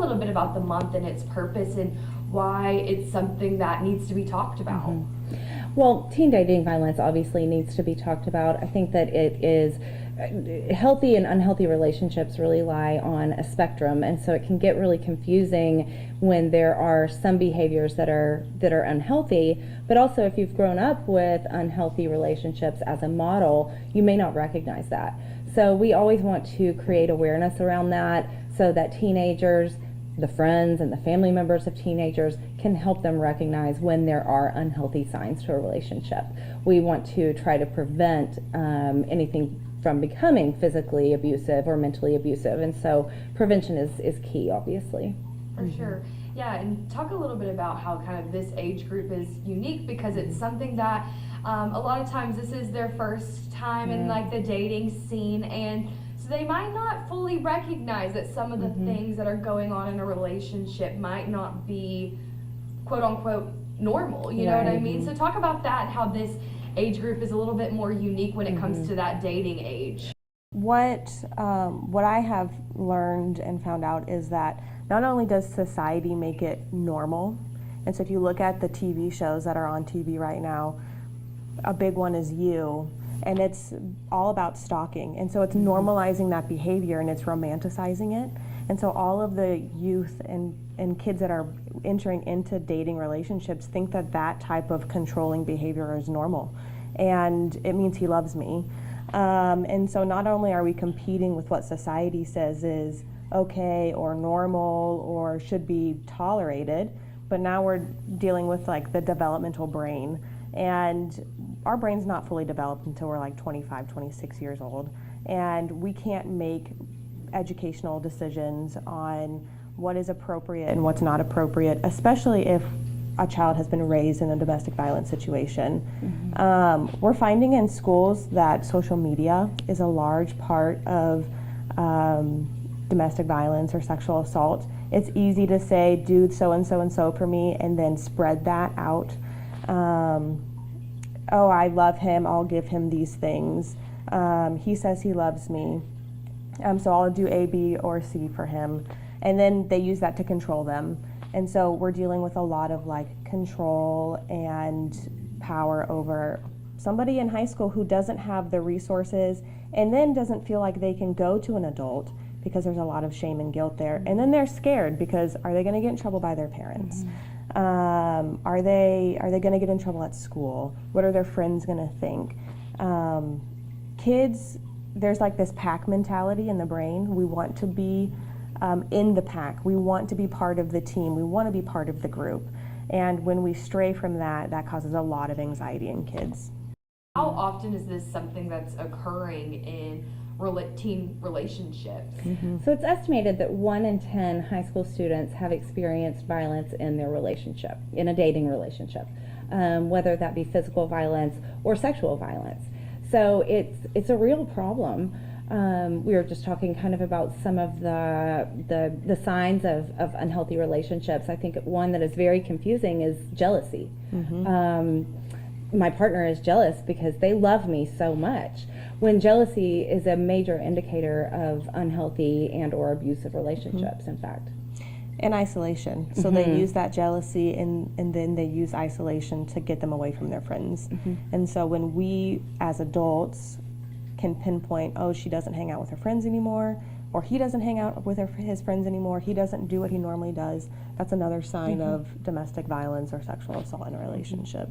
little bit about the month and its purpose and why it's something that needs to be talked about. Well, teen dating violence obviously needs to be talked about. I think that it is healthy and unhealthy relationships really lie on a spectrum, and so it can get really confusing when there are some behaviors that are unhealthy, but also if you've grown up with unhealthy relationships as a model, you may not recognize that. So we always want to create awareness around that so that teenagers, the friends and the family members of teenagers, can help them recognize when there are unhealthy signs to a relationship. We want to try to prevent anything from becoming physically abusive or mentally abusive, and so prevention is key, obviously. For sure. Yeah, and talk a little bit about how kind of this age group is unique, because it's something that a lot of times this is their first time in like the dating scene, and so they might not fully recognize that some of the things that are going on in a relationship might not be quote unquote normal, you know what I mean? So talk about that and how this age group is a little bit more unique when it comes to that dating age. What I have learned and found out is that not only does society make it normal, and so if you look at the TV shows that are on TV right now, a big one is You, and it's all about stalking, and so it's normalizing that behavior and it's romanticizing it, and so all of the youth and kids that are entering into dating relationships think that that type of controlling behavior is normal, and it means he loves me. And so not only are we competing with what society says is okay or normal or should be tolerated, but now we're dealing with like the developmental brain, and our brain's not fully developed until we're like 25, 26 years old, and we can't make educational decisions on what is appropriate and what's not appropriate, especially if a child has been raised in a domestic violence situation. We're finding in schools that social media is a large part of domestic violence or sexual assault. It's easy to say, do so and so and so for me, and then spread that out. Oh, I love him, I'll give him these things. He says he loves me, so I'll do A, B, or C for him. And then they use that to control them. And so we're dealing with a lot of like control and power over somebody in high school who doesn't have the resources and then doesn't feel like they can go to an adult because there's a lot of shame and guilt there. And then they're scared because are they going to get in trouble by their parents? Are they going to get in trouble at school? What are their friends going to think? Kids, there's like this pack mentality in the brain. We want to be in the pack. We want to be part of the team. We want to be part of the group. And when we stray from that, that causes a lot of anxiety in kids. How often is this something that's occurring in teen relationships? So it's estimated that 1 in 10 high school students have experienced violence in their relationship, in a dating relationship, whether that be physical violence or sexual violence. So it's a real problem. We were just talking kind of about some of the signs of unhealthy relationships. I think one that is very confusing is jealousy. My partner is jealous because they love me so much, when jealousy is a major indicator of unhealthy and or abusive relationships, in fact. And isolation. So they use that jealousy and then they use isolation to get them away from their friends. And so when we as adults can pinpoint, oh, she doesn't hang out with her friends anymore, or he doesn't hang out with his friends anymore, he doesn't do what he normally does, that's another sign of domestic violence or sexual assault in a relationship.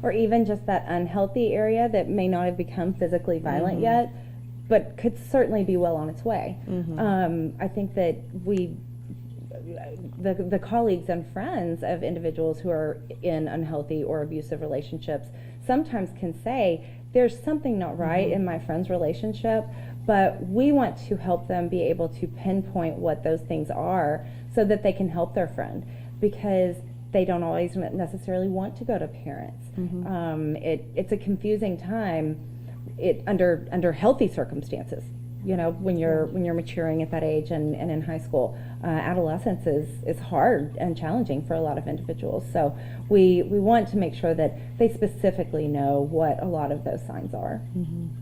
Or even just that unhealthy area that may not have become physically violent yet, but could certainly be well on its way. I think that the colleagues and friends of individuals who are in unhealthy or abusive relationships sometimes can say, there's something not right in my friend's relationship, but we want to help them be able to pinpoint what those things are so that they can help their friend, because they don't always necessarily want to go to parents. It's a confusing time under healthy circumstances. you know, when you're maturing at that age and in high school. Adolescence is hard and challenging for a lot of individuals. So we want to make sure that they specifically know what a lot of those signs are.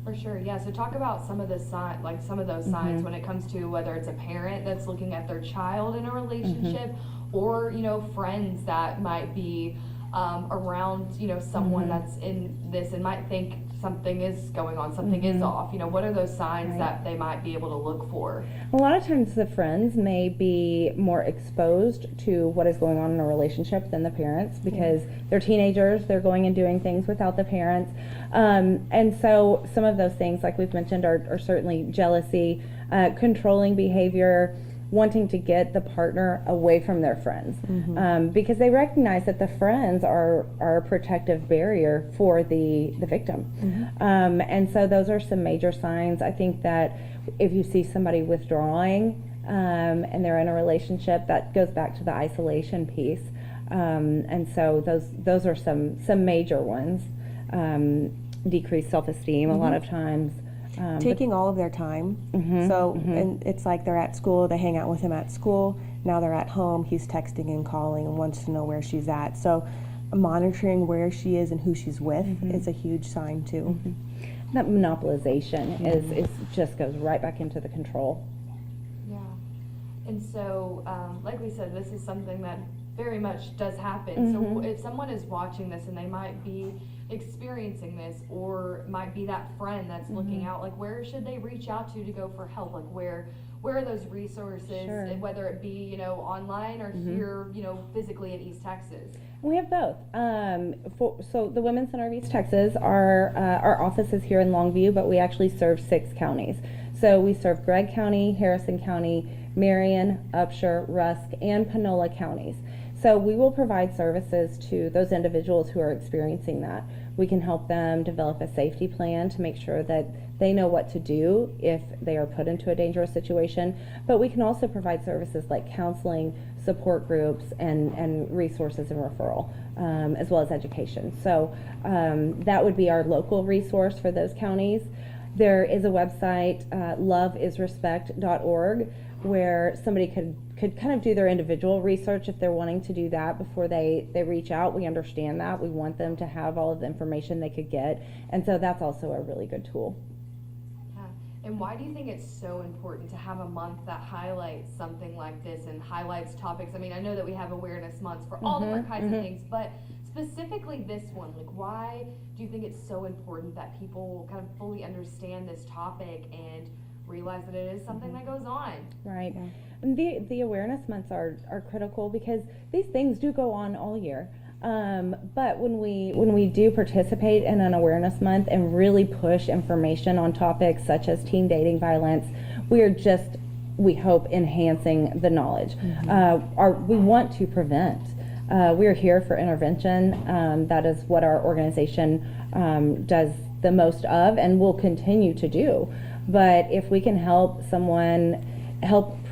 For sure, yeah. So talk about some of the some of those signs when it comes to whether it's a parent that's looking at their child in a relationship, or you know, friends that might be around, you know, someone that's in this and might think something is going on, something is off. You know, what are those signs that they might be able to look for? A lot of times the friends may be more exposed to what is going on in a relationship than the parents, because they're teenagers, they're going and doing things without the parents. And so some of those things, like we've mentioned, are certainly jealousy, controlling behavior, wanting to get the partner away from their friends, because they recognize that the friends are a protective barrier for the victim. And so those are some major signs. I think that if you see somebody withdrawing and they're in a relationship, that goes back to the isolation piece. And so those are some major ones. Decreased self-esteem a lot of times. Taking all of their time. And it's like they're at school, they hang out with him at school, now they're at home, he's texting and calling and wants to know where she's at. So monitoring where she is and who she's with is a huge sign too. That monopolization is just goes right back into the control. Yeah. And so, like we said, this is something that very much does happen. So if someone is watching this and they might be experiencing this, or might be that friend that's looking out, like where should they reach out to go for help? Like where are those resources, whether it be, you know, online or here, you know, physically in East Texas? We have both. So the Women's Center of East Texas, our office is here in Longview, but we actually serve 6 counties. So we serve Gregg County, Harrison County, Marion, Upshur, Rusk, and Panola counties. So we will provide services to those individuals who are experiencing that. We can help them develop a safety plan to make sure that they know what to do if they are put into a dangerous situation. But we can also provide services like counseling, support groups, and resources and referral, as well as education. So that would be our local resource for those counties. There is a website, loveisrespect.org, where somebody could kind of do their individual research if they're wanting to do that before they reach out. We understand that. We want them to have all of the information they could get. And so that's also a really good tool. Yeah. And why do you think it's so important to have a month that highlights something like this and highlights topics? I mean, I know that we have awareness months for all different kinds of things, but specifically this one, like why do you think it's so important that people kind of fully understand this topic and realize that it is something that goes on? Right. Yeah. And the awareness months are critical because these things do go on all year. But when we do participate in an awareness month and really push information on topics such as teen dating violence, we are just, we hope, enhancing the knowledge. We want to prevent. We are here for intervention. That is what our organization does the most of and will continue to do. But if we can help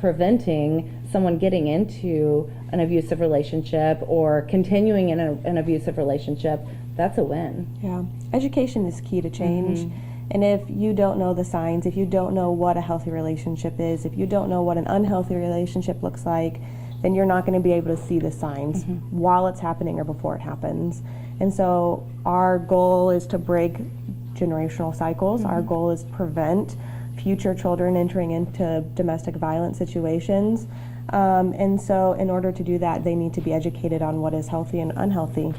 preventing someone getting into an abusive relationship or continuing in an abusive relationship, that's a win. Yeah, education is key to change. And if you don't know the signs, if you don't know what a healthy relationship is, if you don't know what an unhealthy relationship looks like, then you're not going to be able to see the signs while it's happening or before it happens. And so our goal is to break generational cycles. Our goal is to prevent future children entering into domestic violence situations. And so in order to do that, they need to be educated on what is healthy and unhealthy.